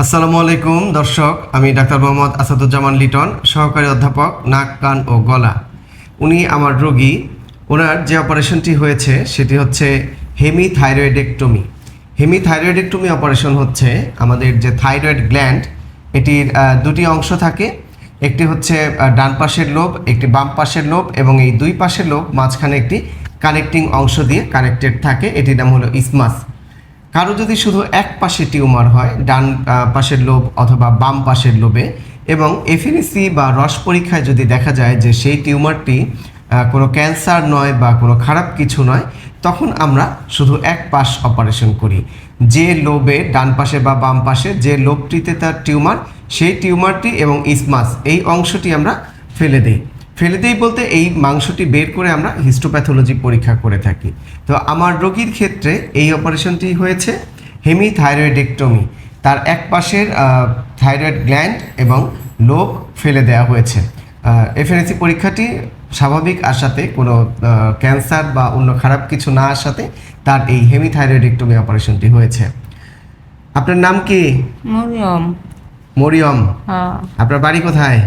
আসসালামু আলাইকুম দর্শক, আমি ডাক্তার মোহাম্মদ আসাদুজ্জামান লিটন, সহকারী অধ্যাপক নাক কান ও গলা। উনি আমার রোগী। ওনার যে অপারেশনটি হয়েছে সেটি হচ্ছে হেমিথাইরয়েডেক্টমি। হেমিথাইরয়েডেক্টমি অপারেশন হচ্ছে আমাদের যে থাইরয়েড গ্ল্যান্ড, এটির দুটি অংশ থাকে। একটি হচ্ছে ডান পাশের লোব, একটি বাম পাশের লোব, এবং এই দুই পাশের লোব মাঝখানে একটি কানেক্টিং অংশ দিয়ে কানেক্টেড থাকে। এটির নাম হলো ইসমাস। কারো যদি শুধু এক পাশে টিউমার হয়, ডান পাশের লোব অথবা বাম পাশের লোবে, এবং এফএনসি বা রস পরীক্ষায় যদি দেখা যায় যে সেই টিউমারটি কোনো ক্যান্সার নয় বা কোনো খারাপ কিছু নয়, তখন আমরা শুধু এক পাশ অপারেশন করি। যে লোবে, ডান পাশে বা বাম পাশে যে লোবটিতে তার টিউমার, সেই টিউমারটি এবং ইসমাস এই অংশটি আমরা ফেলে দিই বলতে এই মাংসটি বের করে আমরা হিস্টোপ্যাথোলজি পরীক্ষা করে থাকি। তো আমার রোগীর ক্ষেত্রে এই অপারেশনটি হয়েছে হেমিথাইরয়েডেক্টমি। তার এক পাশের থাইরয়েড গ্ল্যান্ড এবং লোব ফেলে দেওয়া হয়েছে। এফএনসি পরীক্ষাটি স্বাভাবিক আসাতে, কোনো ক্যান্সার বা অন্য খারাপ কিছু না আসাতে তার এই হেমিথাইরয়েডেক্টমি অপারেশনটি হয়েছে। আপনার নাম কি? মরিয়ম। মরিয়ম। হ্যাঁ, আপনার বাড়ি কোথায়?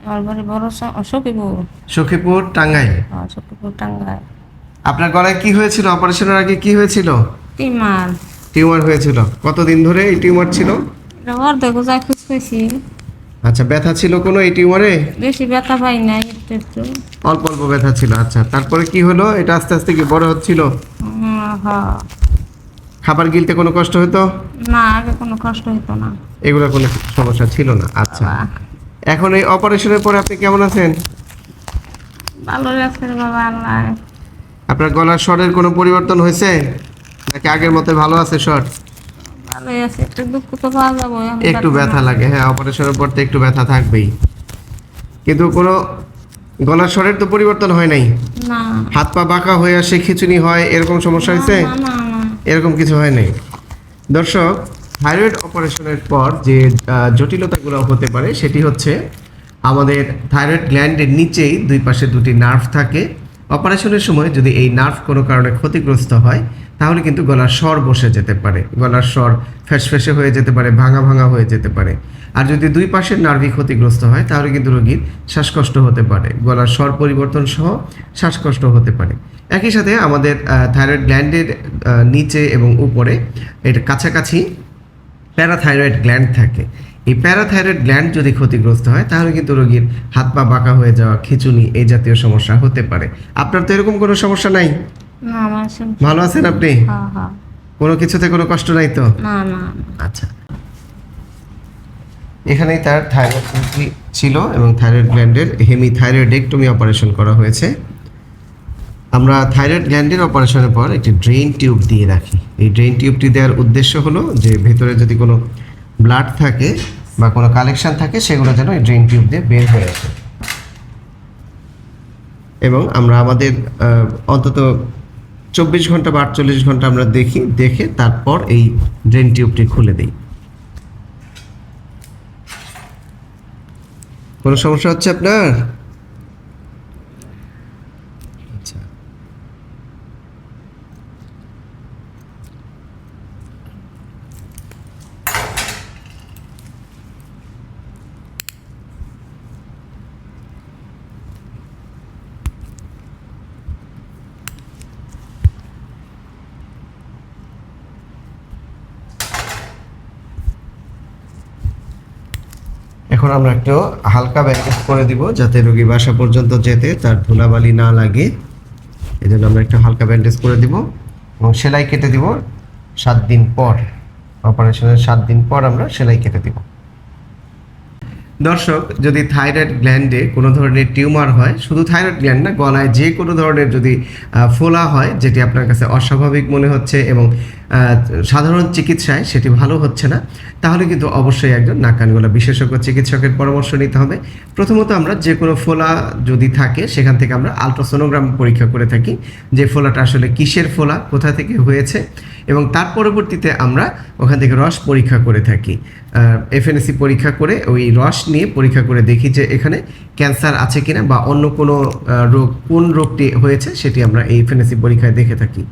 আমার বাড়ি বড় সখীপুর। সখীপুর, টাঙ্গাইল। হ্যাঁ, সখীপুর টাঙ্গাইল। আপনার গলায় কি হয়েছিল? অপারেশনের আগে কি হয়েছিল? টিমার। টিউমার হয়েছিল। কতদিন ধরে এই টিউমার ছিল? এটা অর্ধেক যা খুঁজতেছি। আচ্ছা, ব্যথা ছিল কোনো এই টিউমারে? বেশি ব্যথা পাই না, একটু একটু। অল্প অল্প ব্যথা ছিল। আচ্ছা, তারপরে কি হলো? এটা আস্তে আস্তে কি বড় হচ্ছিল? হ্যাঁ। খাবার গিলতে কোনো কষ্ট হতো? না, আগে কোনো কষ্ট হতো না। এগুলো কোনো সমস্যা ছিল না। আচ্ছা, এখন এই অপারেশনের পরে আপনি কেমন আছেন? ভালো লাগছে রে বাবা, আল্লাহ। আপনার গলার স্বরের কোনো পরিবর্তন হয়েছে নাকি আগের মতো ভালো আছে স্বর? ভালোই আছে, একটু দুঃখ তো পাওয়া যাবো। একটু ব্যথা লাগে, হ্যাঁ, অপারেশনের পর তো একটু ব্যথা থাকবেই, কিন্তু কোনো গলার স্বরের তো পরিবর্তন হয় নাই? না। হাত পা বাঁকা হয়ে আসে, খিঁচুনি হয়, এরকম সমস্যা হয়েছে? না না না। এরকম কিছু হয় নাই। দর্শক, থাইরয়েড অপারেশনের পর যে জটিলতাগুলো হতে পারে সেটি হচ্ছে আমাদের থাইরয়েড গ্ল্যান্ডের নিচেই দুই পাশে দুটি নার্ভ থাকে। অপারেশনের সময় যদি এই নার্ভ কোনো কারণে ক্ষতিগ্রস্ত হয়, তাহলে কিন্তু গলার স্বর বসে যেতে পারে, গলার স্বর ফ্যাসফ্যাসে হয়ে যেতে পারে, ভাঙা ভাঙা হয়ে যেতে পারে। আর যদি দুই পাশের নার্ভই ক্ষতিগ্রস্ত হয়, তাহলে কিন্তু রোগীর শ্বাসকষ্ট হতে পারে, গলার স্বর পরিবর্তন সহ শ্বাসকষ্ট হতে পারে। একই সাথে আমাদের থাইরয়েড গ্ল্যান্ডের নিচে এবং উপরে, এর কাছাকাছি প্যারাথাইরয়েড গ্ল্যান্ড থাকে। এই প্যারাথাইরয়েড গ্ল্যান্ড যদি ক্ষতিগ্রস্ত হয়, তাহলে কিন্তু রোগীর হাত পা বাঁকা হয়ে যাওয়া, খিঁচুনি, এই জাতীয় সমস্যা হতে পারে। আপনার তো এরকম কোনো সমস্যা নাই? না, আমার ভালো আছেন আপনি? হ্যাঁ হ্যাঁ। কোনো কিছুতে কোনো কষ্ট নাই তো? না না। আচ্ছা, এখানেই তার থাইরয়েড ছিল এবং থাইরয়েড গ্ল্যান্ডের হেমিথাইরয়েডেক্টমি অপারেশন করা হয়েছে। আমরা থাইরয়েড গ্ল্যান্ডের অপারেশনের পর একটি ড্রেন টিউব দিয়ে রাখি। এই ড্রেন টিউবটি দেওয়ার উদ্দেশ্য হলো যে ভেতরে যদি কোনো ব্লাড থাকে বা কোনো কালেকশন থাকে, সেগুলো যেন এই ড্রেন টিউব দিয়ে বের হয়ে আসে। এবং আমরা আমাদের অন্তত 24 ঘন্টা বা 48 ঘন্টা আমরা দেখে তারপর এই ড্রেন টিউবটি খুলে দিই। কোনো সমস্যা হচ্ছে আপনার? আচ্ছা, এখন আমরা একটু হালকা ব্যান্ডেজ করে দিব, যাতে রোগী বাসা পর্যন্ত যেতে তার ধুলাবালি না লাগে। এই জন্য আমরা একটু হালকা ব্যান্ডেজ করে দিব এবং সেলাই কেটে দিব 7 দিন পর। অপারেশনের 7 দিন পর আমরা সেলাই কেটে দিব। দর্শক, যদি থাইরয়েড গ্ল্যান্ডে কোনো ধরনের টিউমার হয়, শুধু থাইরয়েড গ্ল্যান্ড না, গলায় যে কোনো ধরনের যদি ফোলা হয়, যেটি আপনার কাছে অস্বাভাবিক মনে হচ্ছে এবং সাধারণ চিকিৎসায় সেটি ভালো হচ্ছে না, তাহলে কিন্তু অবশ্যই একজন নাক কান গলা বিশেষজ্ঞ চিকিৎসকের পরামর্শ নিতে হবে। প্রথমত আমরা যে কোনো ফোলা যদি থাকে, সেখান থেকে আমরা আলট্রাসোনোগ্রাম পরীক্ষা করে থাকি যে ফোলাটা আসলে কিসের ফোলা, কোথা থেকে হয়েছে, এবং তার পরবর্তীতে আমরা ওখান থেকে রস পরীক্ষা করে থাকি। এফএনসি পরীক্ষা করে ওই রস নিয়ে পরীক্ষা করে দেখি যে এখানে ক্যান্সার আছে কিনা বা অন্য কোনো রোগ, কোন রোগটি হয়েছে সেটি আমরা এই এফএনসি পরীক্ষায় দেখে থাকি।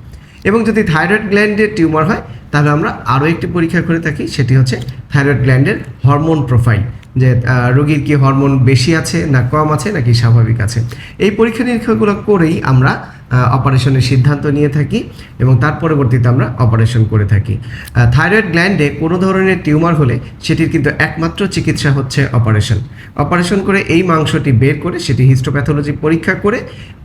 এবং যদি থাইরয়েড গ্ল্যান্ডের টিউমার হয়, তাহলে আমরা আরও একটি পরীক্ষা করে থাকি, সেটি হচ্ছে থাইরয়েড গ্ল্যান্ডের হরমোন প্রোফাইল, যে রোগীর কি হরমোন বেশি আছে না কম আছে নাকি স্বাভাবিক আছে। এই পরীক্ষা নিরীক্ষাগুলো করেই আমরা অপারেশনের সিদ্ধান্ত নিয়ে থাকি এবং তার পরবর্তীতে আমরা অপারেশন করে থাকি। থাইরয়েড গ্ল্যান্ডে কোনো ধরনের টিউমার হলে সেটির কিন্তু একমাত্র চিকিৎসা হচ্ছে অপারেশন করে এই মাংসটি বের করে সেটি হিস্টোপ্যাথোলজি পরীক্ষা করে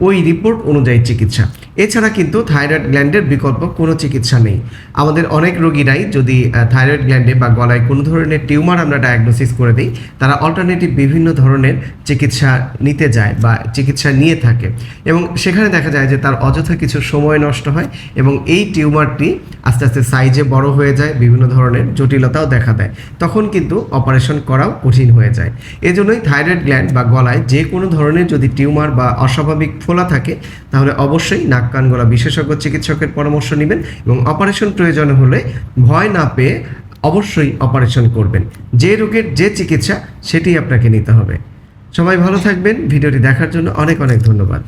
ওই রিপোর্ট অনুযায়ী চিকিৎসা। এছাড়া কিন্তু থাইরয়েড গ্ল্যান্ডের বিকল্প কোনো চিকিৎসা নেই। আমাদের অনেক রোগীরাই যদি থাইরয়েড গ্ল্যান্ডে বা গলায় কোনো ধরনের টিউমার আমরা ডায়াগনোসিস করে দিই, তারা অল্টারনেটিভ বিভিন্ন ধরনের চিকিৎসা নিতে যায় বা চিকিৎসা নিয়ে থাকে এবং সেখানে দেখা যায় যে তার অযথা কিছু সময় নষ্ট হয় এবং এই টিউমারটি আস্তে আস্তে সাইজে বড় হয়ে যায়, বিভিন্ন ধরনের জটিলতাও দেখা দেয়, তখন কিন্তু অপারেশন করাও কঠিন হয়ে যায়। এজন্যই থাইরয়েড গ্ল্যান্ড বা গলায় যে কোনো ধরনের যদি টিউমার বা অস্বাভাবিক ফোলা থাকে তাহলে অবশ্যই নাক কান গলা বিশেষজ্ঞ চিকিৎসকের পরামর্শ নেবেন এবং অপারেশন প্রয়োজন হলে ভয় না পেয়ে অবশ্যই অপারেশন করবেন। যে রোগের যে চিকিৎসা সেটি আপনাকে নিতে হবে। সবাই ভালো থাকবেন। ভিডিওটি দেখার জন্য অনেক অনেক ধন্যবাদ।